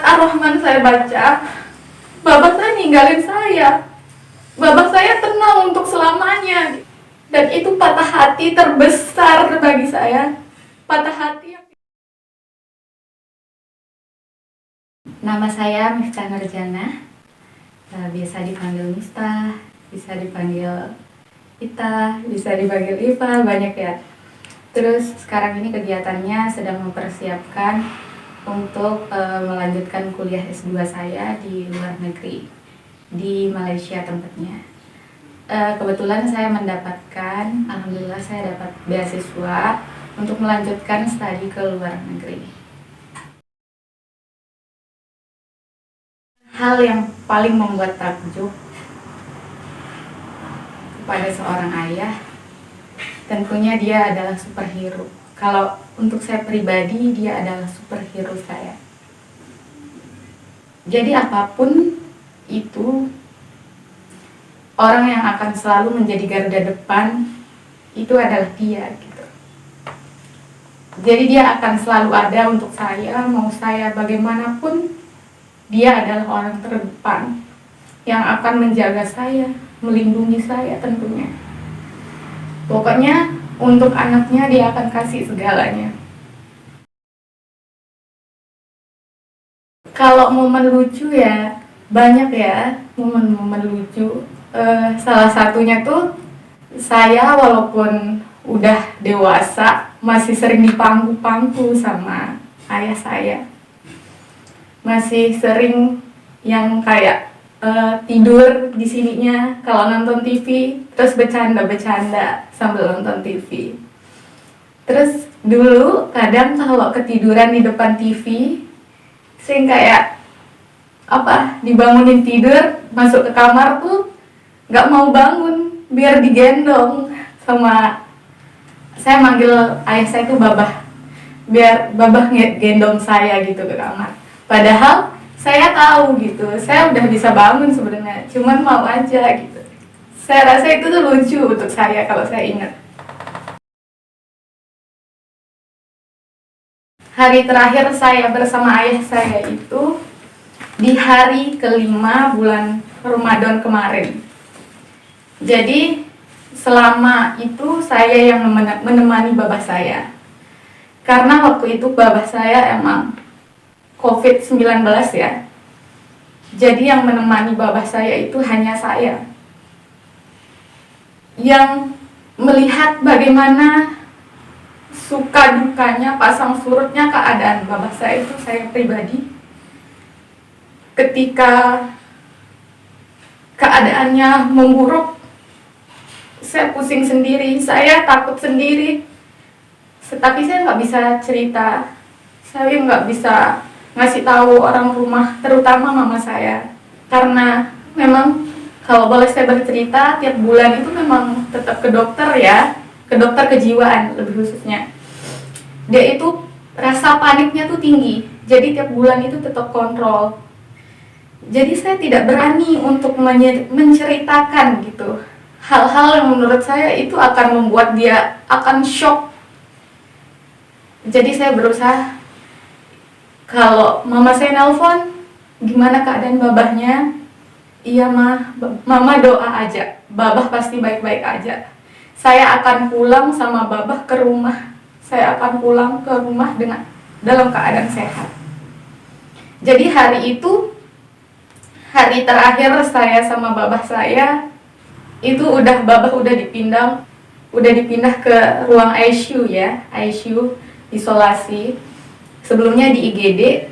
Ar-Rahman saya baca, bapak saya ninggalin saya. Bapak saya tenang untuk selamanya. Dan itu patah hati terbesar bagi saya. Patah hati yang... Nama saya Miftah Nurjana, biasa dipanggil Miftah, bisa dipanggil Ita, bisa dipanggil Iva, banyak ya. Terus sekarang ini kegiatannya sedang mempersiapkan untuk melanjutkan kuliah S2 saya di luar negeri, di Malaysia tempatnya. Kebetulan saya mendapatkan, alhamdulillah saya dapat beasiswa untuk melanjutkan studi ke luar negeri. Hal yang paling membuat takjub kepada seorang ayah, tentunya dia adalah superhero. Kalau untuk saya pribadi, dia adalah superhero saya. Jadi apapun itu, orang yang akan selalu menjadi garda depan itu adalah dia gitu. Jadi dia akan selalu ada untuk saya, mau saya bagaimanapun, dia adalah orang terdepan yang akan menjaga saya, melindungi saya tentunya. Pokoknya untuk anaknya dia akan kasih segalanya. Kalau momen lucu ya banyak ya, momen-momen lucu. Salah satunya tuh saya walaupun udah dewasa masih sering dipangku-pangku sama ayah saya. Masih sering yang kayak tidur di sininya kalau nonton TV, terus bercanda-bercanda sambil nonton TV. Terus dulu kadang kalau ketiduran di depan TV, sering kayak dibangunin tidur, masuk ke kamar tuh nggak mau bangun biar digendong sama, saya manggil ayah saya tuh babah, biar babah gendong saya gitu ke kamar. Padahal saya tahu gitu, saya udah bisa bangun sebenarnya, cuman mau aja gitu. Saya rasa itu tuh lucu untuk saya kalau saya ingat. Hari terakhir saya bersama ayah saya itu di hari kelima bulan Ramadan kemarin. Jadi selama itu saya yang menemani babah saya. Karena waktu itu babah saya emang COVID-19 ya. Jadi yang menemani babah saya itu hanya saya. Yang melihat bagaimana suka dukanya, pasang surutnya keadaan babah saya itu saya pribadi. Ketika keadaannya memburuk, saya pusing sendiri, saya takut sendiri. Tapi saya nggak bisa cerita, saya nggak bisa ngasih tahu orang rumah, terutama mama saya, karena memang kalau boleh saya bercerita, tiap bulan itu memang tetap ke dokter ya, ke dokter kejiwaan lebih khususnya. Dia itu rasa paniknya tuh tinggi, jadi tiap bulan itu tetap kontrol. Jadi saya tidak berani untuk menceritakan gitu hal-hal yang menurut saya itu akan membuat dia akan shock. Jadi saya berusaha, kalau mama saya nelpon, gimana keadaan babahnya? Iya mama doa aja, babah pasti baik-baik aja. Saya akan pulang sama babah ke rumah. Saya akan pulang ke rumah dalam keadaan sehat. Jadi hari itu, hari terakhir saya sama babah saya, itu babah udah dipindah ke ruang ICU ya, ICU isolasi. Sebelumnya di IGD.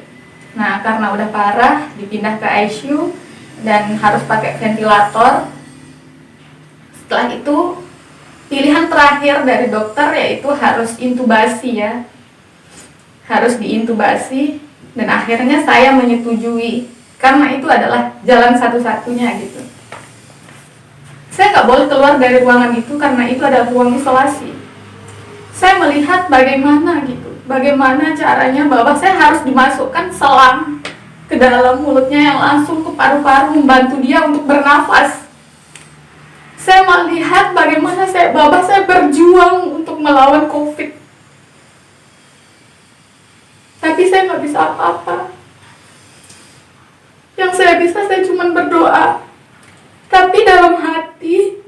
Nah, karena udah parah dipindah ke ICU dan harus pakai ventilator. Setelah itu pilihan terakhir dari dokter yaitu harus intubasi ya. Harus diintubasi, dan akhirnya saya menyetujui karena itu adalah jalan satu-satunya gitu. Saya nggak boleh keluar dari ruangan itu karena itu adalah ruang isolasi. Saya melihat bagaimana caranya babah saya harus dimasukkan selang ke dalam mulutnya yang langsung ke paru-paru, membantu dia untuk bernafas. Saya melihat bagaimana babah saya berjuang untuk melawan COVID. Tapi saya nggak bisa apa-apa. saya bisa, saya cuma berdoa. Tapi dalam hati,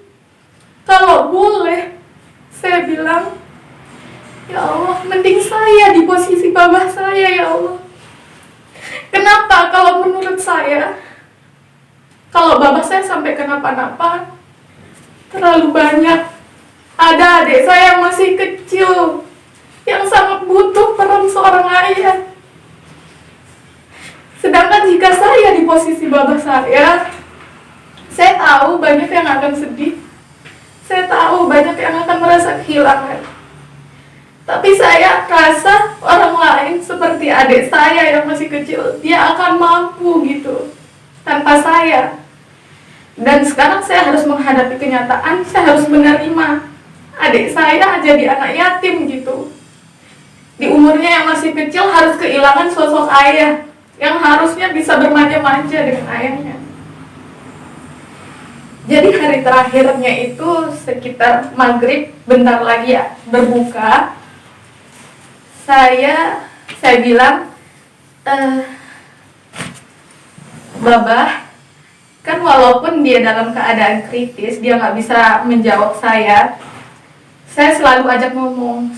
kalau boleh, saya bilang, ya Allah, mending saya di posisi babah saya, ya Allah. Kenapa? Kalau menurut saya, kalau babah saya sampai kenapa-napa, terlalu banyak. Ada adik saya yang masih kecil, yang sangat butuh peran seorang ayah. Sedangkan jika saya di posisi babah saya tahu banyak yang akan sedih. Saya tahu banyak yang akan merasa kehilangan. Tapi saya rasa orang lain seperti adik saya yang masih kecil, dia akan mampu gitu tanpa saya. Dan sekarang saya harus menghadapi kenyataan, saya harus menerima adik saya jadi anak yatim gitu. Di umurnya yang masih kecil harus kehilangan sosok ayah yang harusnya bisa bermanja-manja dengan ayahnya. Jadi hari terakhirnya itu sekitar maghrib, bentar lagi ya berbuka. Saya bilang, Babah, kan walaupun dia dalam keadaan kritis, dia nggak bisa menjawab saya selalu ajak ngomong,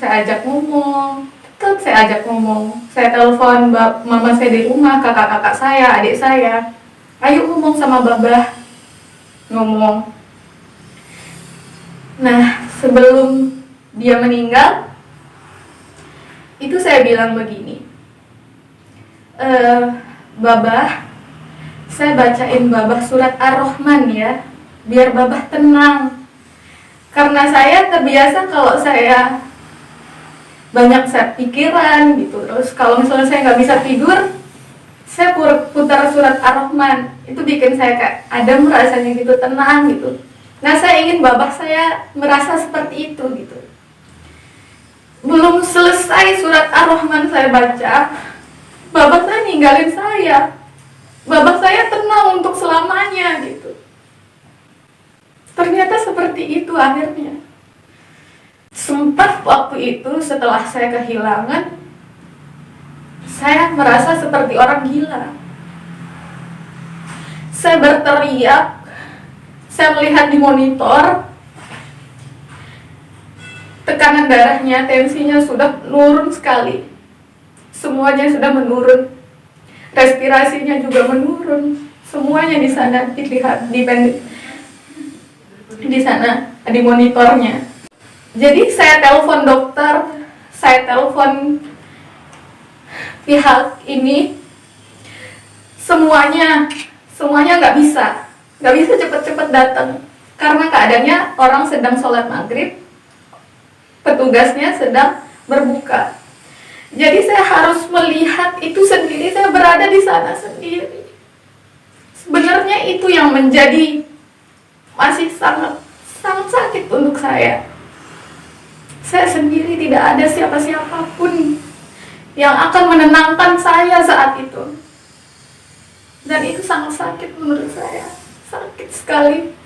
tetap saya ajak ngomong. Saya telepon mama saya di rumah, kakak-kakak saya, adik saya, ayo ngomong sama Babah, ngomong. Nah, sebelum dia meninggal, itu saya bilang begini, Babah, saya bacain Babah surat Ar-Rahman ya, biar Babah tenang. Karena saya terbiasa kalau saya banyak set pikiran gitu, terus kalau misalnya saya nggak bisa tidur, saya putar surat Ar-Rahman, itu bikin saya kayak adem rasanya gitu, tenang gitu. Nah, saya ingin Babah saya merasa seperti itu gitu. Belum selesai surat Ar-Rahman saya baca, Babah saya ninggalin saya. Babah saya tenang untuk selamanya gitu. Ternyata seperti itu akhirnya. Sempat waktu itu setelah saya kehilangan, saya merasa seperti orang gila. Saya berteriak, saya melihat di monitor, tekanan darahnya, tensinya sudah menurun sekali. Semuanya sudah menurun. Respirasinya juga menurun. Semuanya di sana dilihat di sana di monitornya. Jadi saya telepon dokter, saya telepon pihak ini, semuanya nggak bisa cepet-cepet datang karena keadaannya orang sedang sholat maghrib, petugasnya sedang berbuka. Jadi saya harus melihat itu sendiri, saya berada di sana sendiri. Sebenarnya itu yang menjadi masih sangat sakit untuk saya. Saya sendiri, tidak ada siapa-siapapun yang akan menenangkan saya saat itu. Dan itu sangat sakit menurut saya, sakit sekali.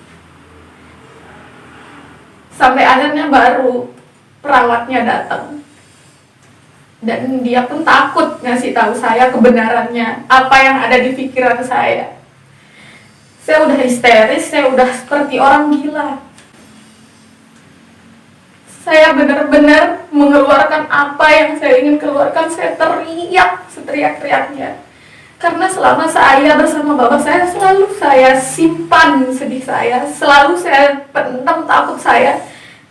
Sampai akhirnya baru perawatnya datang. Dan dia pun takut ngasih tahu saya kebenarannya, apa yang ada di pikiran saya. Saya udah histeris, saya udah seperti orang gila. Saya benar-benar mengeluarkan apa yang saya ingin keluarkan. Saya teriak seteriak-teriaknya. Karena selama saya bersama Bapak saya, selalu saya simpan sedih saya, selalu saya pendam takut saya.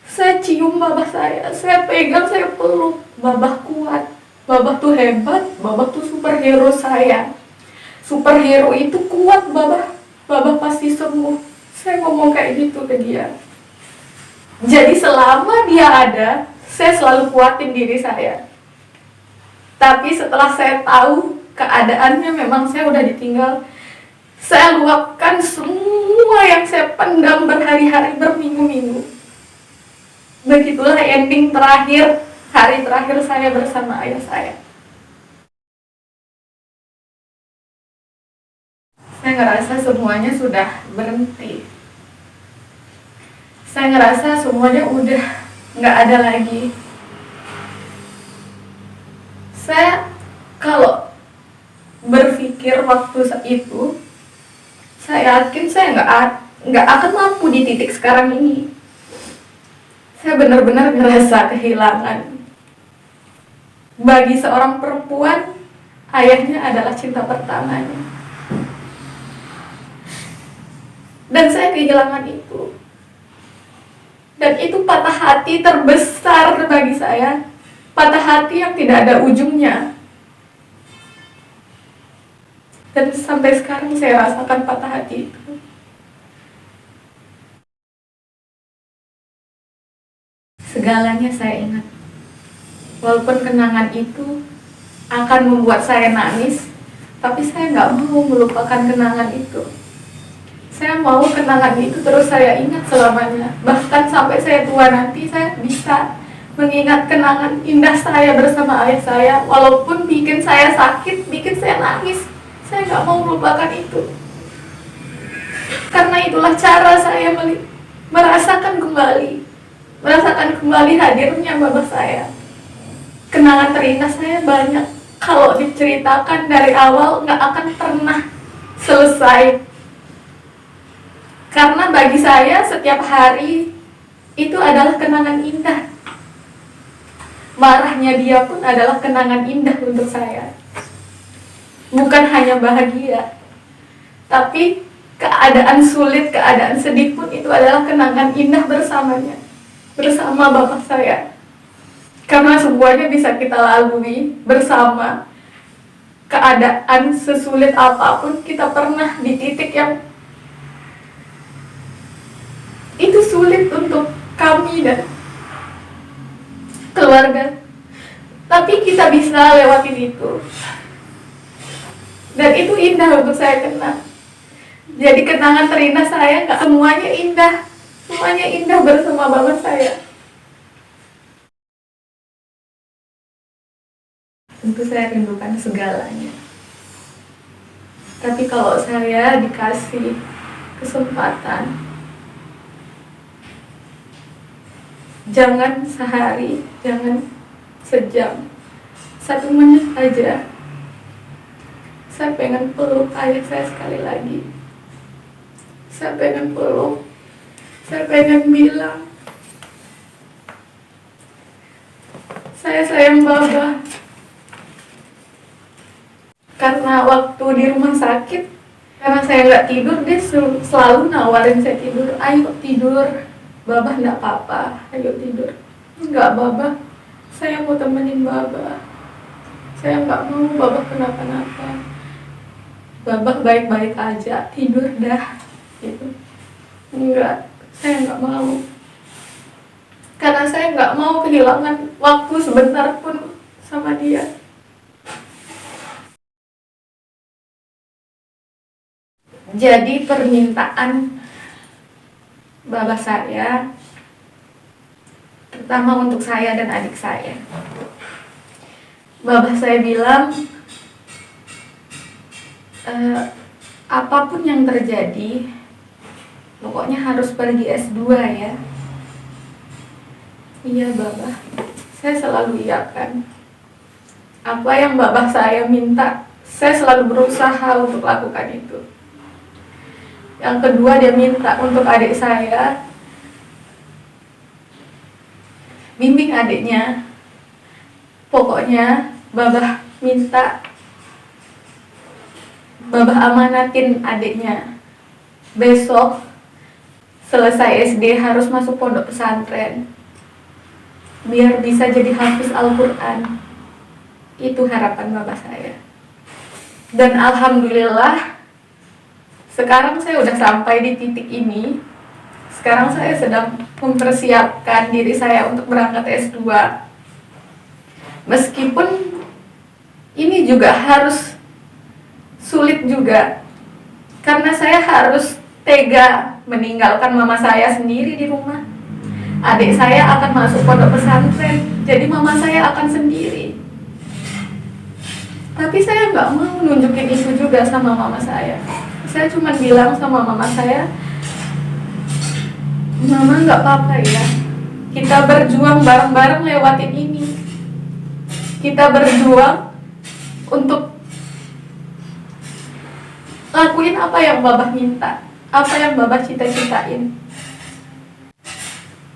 Saya cium Bapak saya pegang, saya peluk. Babah kuat, Babah tuh hebat, Babah tuh superhero saya. Superhero itu kuat, Babah pasti sembuh. Saya ngomong kayak gitu ke dia. Jadi selama dia ada, saya selalu kuatin diri saya. Tapi setelah saya tahu keadaannya memang saya udah ditinggal, saya luapkan semua yang saya pendam berhari-hari, berminggu-minggu. Begitulah ending terakhir, hari terakhir saya bersama ayah saya. Saya ngerasa semuanya sudah berhenti. Saya ngerasa semuanya udah nggak ada lagi. Saya kalau berpikir waktu itu, Saya yakin saya nggak akan mampu di titik sekarang ini. Saya benar-benar ngerasa kehilangan. Bagi seorang perempuan, ayahnya adalah cinta pertamanya. Dan saya kehilangan itu. Dan itu patah hati terbesar bagi saya. Patah hati yang tidak ada ujungnya. Dan sampai sekarang saya rasakan patah hati itu. Segalanya saya ingat. Walaupun kenangan itu akan membuat saya nangis, tapi saya nggak mau melupakan kenangan itu. Saya mau kenangan itu terus saya ingat selamanya. Bahkan sampai saya tua nanti, saya bisa mengingat kenangan indah saya bersama ayah saya. Walaupun bikin saya sakit, bikin saya nangis, saya nggak mau melupakan itu. Karena itulah cara saya merasakan kembali hadirnya bapak saya. Kenangan terindah saya banyak. Kalau diceritakan dari awal nggak akan pernah selesai. Karena bagi saya setiap hari itu adalah kenangan indah. Marahnya dia pun adalah kenangan indah untuk saya. Bukan hanya bahagia, tapi keadaan sulit, keadaan sedih pun itu adalah kenangan indah bersamanya. Bersama bapak saya. Karena semuanya bisa kita lalui bersama. Keadaan sesulit apapun, kita pernah di titik yang itu sulit untuk kami dan keluarga. Tapi kita bisa lewatin itu. Dan itu indah untuk saya kenang. Jadi kenangan terindah saya nggak semuanya indah. Semuanya indah bersama bapak saya. Tentu saya rindukan segalanya. Tapi kalau saya dikasih kesempatan, jangan sehari, jangan sejam, 1 menit aja. Saya pengen peluk ayah saya sekali lagi. Saya pengen peluk. Saya pengen bilang, saya sayang Baba. Karena waktu di rumah sakit, karena saya nggak tidur, dia selalu nawarin saya tidur. Ayo tidur, Baba nggak apa-apa, ayo tidur. Enggak Baba, saya mau temenin Baba. Saya nggak mau Baba kenapa-napa. Baba baik-baik aja, tidur dah. Gitu. Enggak, saya nggak mau. Karena saya nggak mau kehilangan waktu sebentar pun sama dia. Jadi permintaan bapak saya, terutama untuk saya dan adik saya. Bapak saya bilang, apapun yang terjadi, pokoknya harus pergi S2 ya. Iya Bapak, saya selalu iyakan. Apa yang Bapak saya minta, saya selalu berusaha untuk lakukan itu. Yang kedua, dia minta untuk adik saya, bimbing adiknya. Pokoknya Babah minta, Babah amanatin adiknya. Besok selesai SD harus masuk pondok pesantren, biar bisa jadi hafiz Al-Quran. Itu harapan Babah saya. Dan alhamdulillah, sekarang saya udah sampai di titik ini. Sekarang saya sedang mempersiapkan diri saya untuk berangkat S2. Meskipun ini juga harus sulit juga. Karena saya harus tega meninggalkan mama saya sendiri di rumah. Adik saya akan masuk pondok pesantren, jadi mama saya akan sendiri. Tapi saya nggak mau nunjukin itu juga sama mama saya. Saya cuma bilang sama mama saya, Mama nggak apa-apa ya, kita berjuang bareng-bareng lewatin ini. Kita berjuang untuk lakuin apa yang Babah minta, apa yang Babah cita-citain.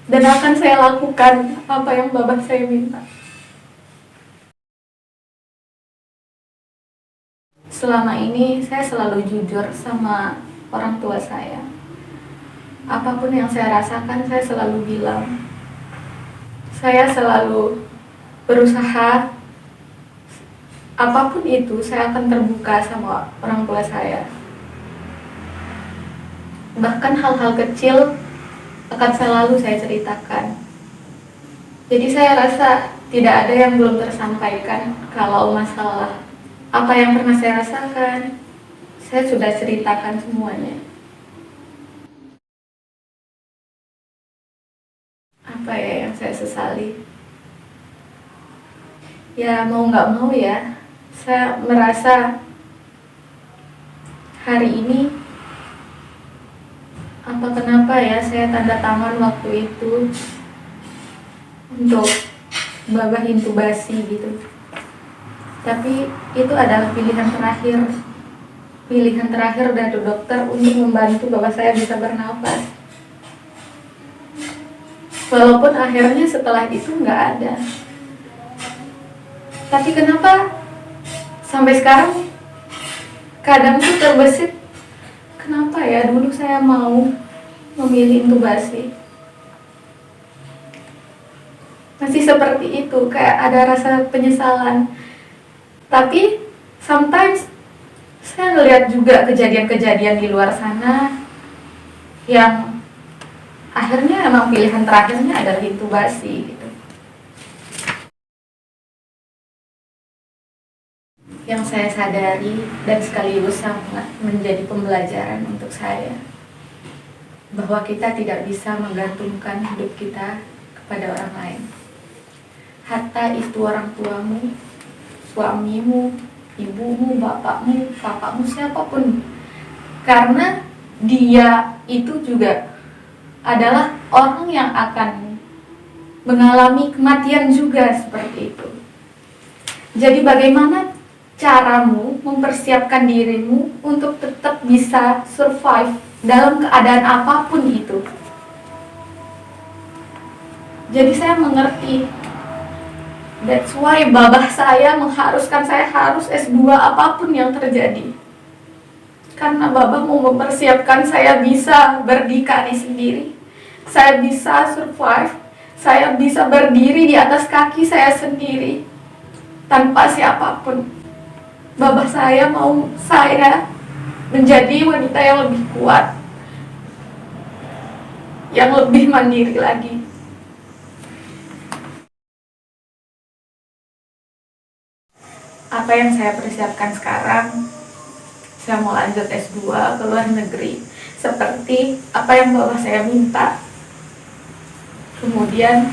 Dan akan saya lakukan apa yang Babah saya minta. Selama ini saya selalu jujur sama orang tua saya. Apapun yang saya rasakan, saya selalu bilang. Saya selalu berusaha, apapun itu saya akan terbuka sama orang tua saya. Bahkan hal-hal kecil akan selalu saya ceritakan. Jadi saya rasa tidak ada yang belum tersampaikan. Kalau masalah apa yang pernah saya rasakan, saya sudah ceritakan semuanya. Apa ya yang saya sesali? Ya mau nggak mau ya, saya merasa hari ini apa kenapa ya saya tanda tangan waktu itu untuk Babah intubasi gitu. Tapi itu adalah pilihan terakhir dari dokter untuk membantu Babah saya bisa bernafas. Walaupun akhirnya setelah itu nggak ada. Tapi kenapa sampai sekarang kadang tuh terbesit, kenapa ya dulu saya mau memilih intubasi. Masih seperti itu, kayak ada rasa penyesalan. Tapi sometimes saya ngelihat juga kejadian-kejadian di luar sana yang akhirnya emang pilihan terakhirnya adalah intubasi gitu. Yang saya sadari dan sekaligus sangat menjadi pembelajaran untuk saya, bahwa kita tidak bisa menggantungkan hidup kita kepada orang lain. Hatta itu orang tuamu, suamimu, ibumu, bapakmu, kakakmu, siapapun. Karena dia itu juga adalah orang yang akan mengalami kematian juga seperti itu. Jadi bagaimana caramu mempersiapkan dirimu untuk tetap bisa survive dalam keadaan apapun itu. Jadi saya mengerti. That's why Babah saya mengharuskan saya harus S2 apapun yang terjadi. Karena Babah mau mempersiapkan saya bisa berdikari sendiri. Saya bisa survive. Saya bisa berdiri di atas kaki saya sendiri tanpa siapapun. Babah saya mau saya menjadi wanita yang lebih kuat, yang lebih mandiri lagi. Apa yang saya persiapkan sekarang, saya mau lanjut S2 ke luar negeri seperti apa yang Babah saya minta. Kemudian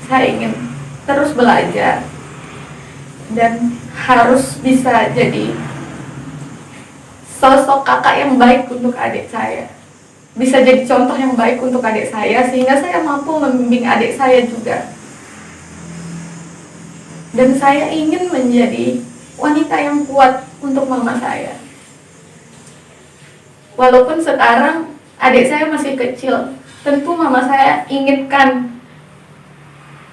saya ingin terus belajar dan harus bisa jadi sosok kakak yang baik untuk adik saya, bisa jadi contoh yang baik untuk adik saya, sehingga saya mampu membimbing adik saya juga. Dan saya ingin menjadi wanita yang kuat untuk mama saya. Walaupun sekarang adik saya masih kecil, tentu mama saya inginkan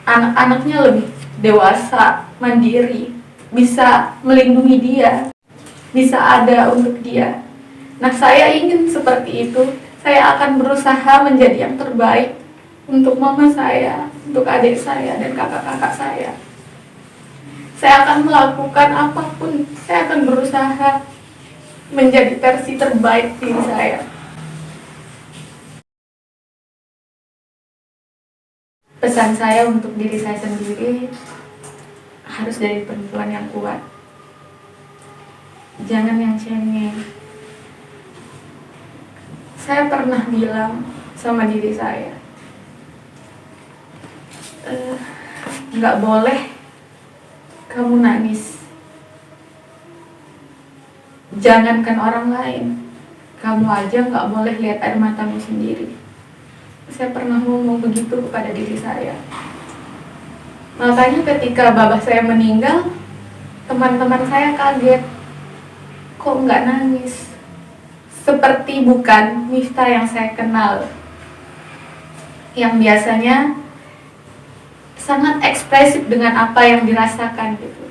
anak-anaknya lebih dewasa, mandiri, bisa melindungi dia, bisa ada untuk dia. Nah, saya ingin seperti itu. Saya akan berusaha menjadi yang terbaik untuk mama saya, untuk adik saya, dan kakak-kakak saya. Saya akan melakukan apapun. Saya akan berusaha menjadi versi terbaik diri saya. Pesan saya untuk diri saya sendiri, harus jadi perempuan yang kuat. Jangan yang cengeng. Saya pernah bilang sama diri saya, nggak boleh kamu nangis. Jangankan orang lain, kamu aja nggak boleh lihat air matamu sendiri. Saya pernah ngomong begitu kepada diri saya. Makanya ketika babah saya meninggal, teman-teman saya kaget. kok nggak nangis? Seperti bukan Miftah yang saya kenal, yang biasanya sangat ekspresif dengan apa yang dirasakan gitu.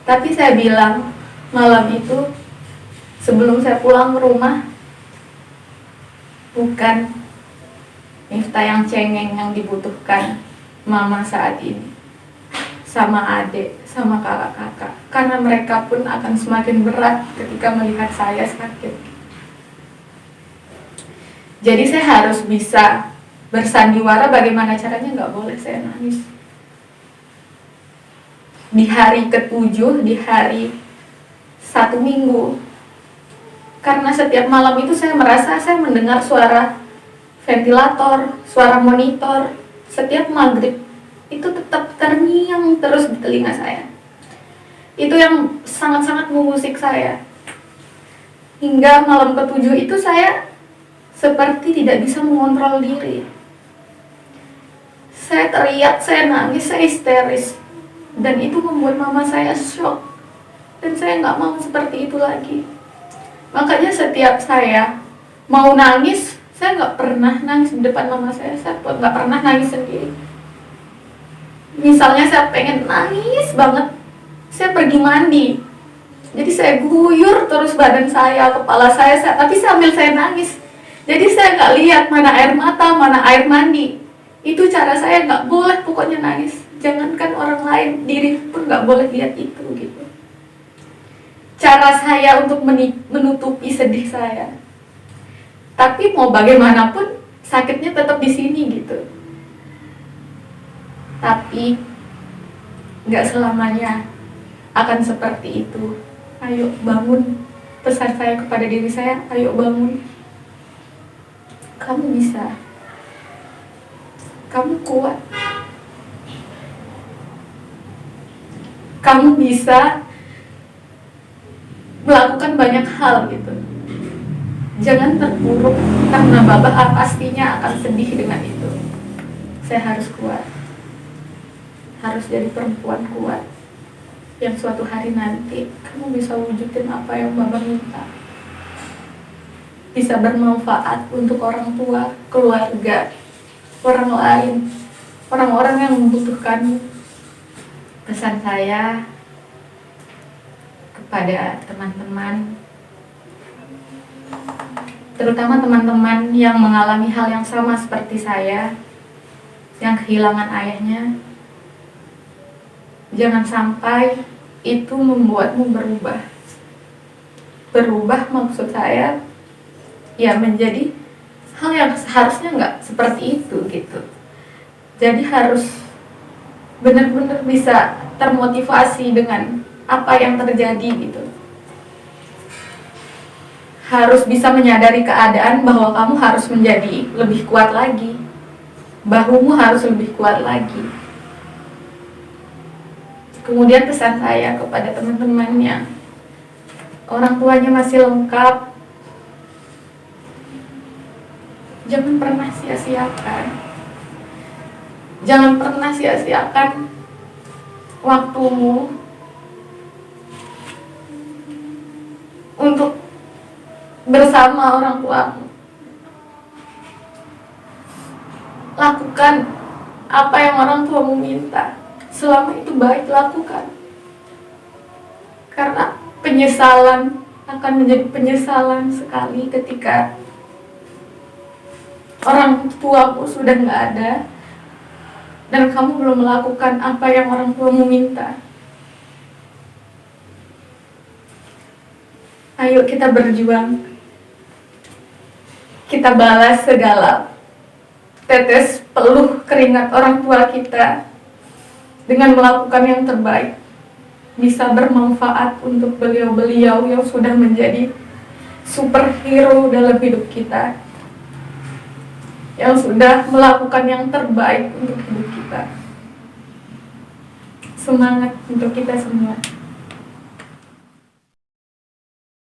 Tapi saya bilang malam itu sebelum saya pulang ke rumah, bukan Miftah yang cengeng yang dibutuhkan mama saat ini, sama adik, sama kakak-kakak, karena mereka pun akan semakin berat ketika melihat saya sakit. Jadi saya harus bisa bersandiwara bagaimana caranya, nggak boleh saya nangis. Di hari ke-7, di hari 1 minggu, karena setiap malam itu saya merasa saya mendengar suara ventilator, suara monitor, setiap maghrib itu tetap terngiang terus di telinga saya. Itu yang sangat-sangat mengusik saya. Hingga malam ke-7 itu saya seperti tidak bisa mengontrol diri. Saya teriak, saya nangis, saya histeris. Dan itu membuat mama saya shock. Dan saya nggak mau seperti itu lagi. Makanya setiap saya mau nangis, saya nggak pernah nangis di depan mama saya nggak pernah nangis sendiri. Misalnya saya pengen nangis banget, saya pergi mandi. Jadi saya guyur terus badan saya, kepala saya tapi sambil saya nangis. Jadi saya nggak lihat mana air mata, mana air mandi. Itu cara saya, nggak boleh pokoknya nangis. Jangankan orang lain, diri pun nggak boleh lihat itu gitu. Cara saya untuk menutupi sedih saya. Tapi mau bagaimanapun sakitnya tetap di sini gitu. Tapi nggak selamanya akan seperti itu. Ayo bangun. Pesan saya kepada diri saya, ayo bangun. Kamu bisa. Kamu kuat. Kamu bisa melakukan banyak hal gitu. Jangan terpuruk karena Babah pastinya akan sedih dengan itu. Saya harus kuat. Harus jadi perempuan kuat yang suatu hari nanti kamu bisa wujudin apa yang Babah minta. Bisa bermanfaat untuk orang tua, keluarga, orang lain, orang-orang yang membutuhkan. Pesan saya kepada teman-teman, terutama teman-teman yang mengalami hal yang sama seperti saya, yang kehilangan ayahnya, jangan sampai itu membuatmu berubah. Berubah maksud saya ya menjadi hal yang seharusnya nggak seperti itu gitu. Jadi harus benar-benar bisa termotivasi dengan apa yang terjadi gitu. Harus bisa menyadari keadaan bahwa kamu harus menjadi lebih kuat lagi. Bahumu harus lebih kuat lagi. Kemudian pesan saya kepada teman-teman yang orang tuanya masih lengkap, jangan pernah sia-siakan. Jangan pernah sia-siakan waktumu untuk bersama orang tuamu. Lakukan apa yang orang tuamu minta. Selama itu baik, lakukan. Karena penyesalan akan menjadi penyesalan sekali ketika orang tuamu sudah nggak ada dan kamu belum melakukan apa yang orang tuamu minta. Ayo kita berjuang. Kita balas segala tetes peluh keringat orang tua kita dengan melakukan yang terbaik. Bisa bermanfaat untuk beliau-beliau yang sudah menjadi superhero dalam hidup kita, yang sudah melakukan yang terbaik untuk hidup kita. Semangat untuk kita semua.